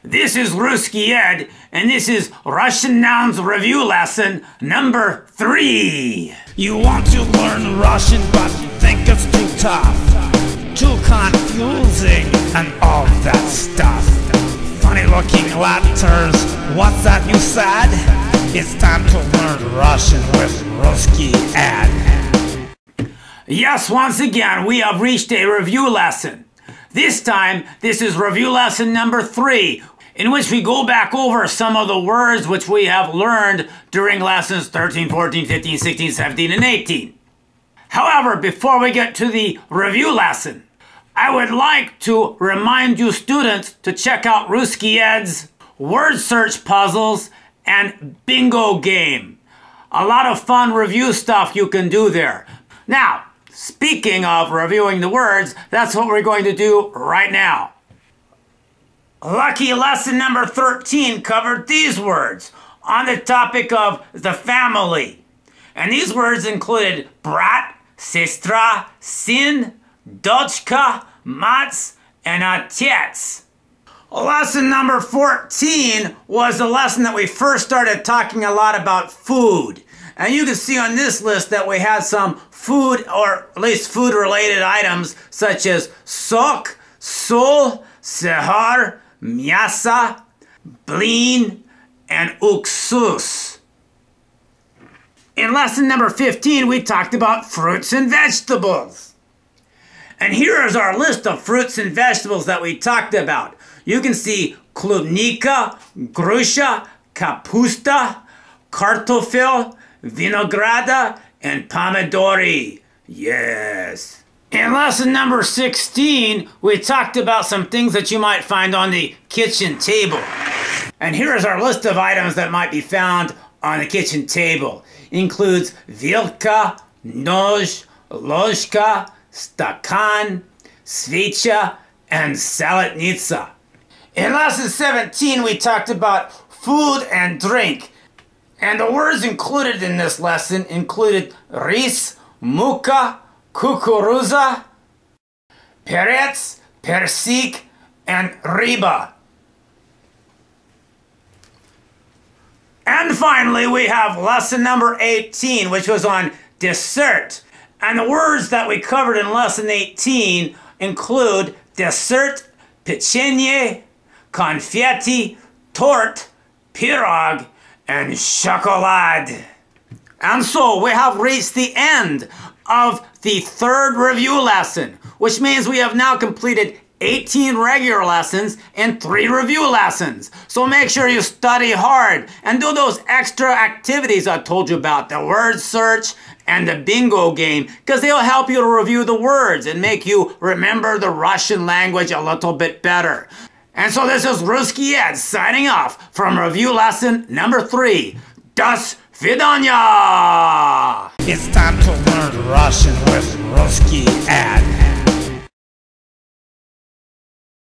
This is RuskyED, and this is Russian Nouns Review Lesson number 3. You want to learn Russian, but you think it's too tough, too confusing, and all that stuff. Funny looking letters, what's that you said? It's time to learn Russian with RuskyED. Yes, once again, we have reached a review lesson. This time, this is review lesson number 3, in which we go back over some of the words which we have learned during lessons 13, 14, 15, 16, 17, and 18. However, before we get to the review lesson, I would like to remind you students to check out RuskyED's word search puzzles and bingo game. A lot of fun review stuff you can do there. Now, speaking of reviewing the words, that's what we're going to do right now. Lucky lesson number 13 covered these words on the topic of the family. And these words included brat, sestra, syn, dochka, mats, and otets. Lesson number 14 was the lesson that we first started talking a lot about food. And you can see on this list that we had some food, or at least food-related items, such as sok, sol, sehar, miasa, blin, and uksus. In lesson number 15, we talked about fruits and vegetables. And here is our list of fruits and vegetables that we talked about. You can see klubnika, grusha, kapusta, kartoffel, vinograda, and pomidori. Yes. In lesson number 16, we talked about some things that you might find on the kitchen table. And here is our list of items that might be found on the kitchen table. Includes vilka, nож, ложка, stakan, svecha, and saletnica. In lesson 17, we talked about food and drink. And the words included in this lesson included ris, muka, kukuruza, perets, persik, and riba. And finally, we have lesson number 18, which was on dessert. And the words that we covered in lesson 18 include dessert, pechenye, confetti, tort, pirog, and chocolate. And so we have reached the end of the 3rd review lesson, which means we have now completed 18 regular lessons and 3 review lessons. So make sure you study hard and do those extra activities I told you about, the word search and the bingo game, because they'll help you to review the words and make you remember the Russian language a little bit better. And so this is RuskyED signing off from review lesson number 3. До свидания! It's time to learn Russian with RuskyED.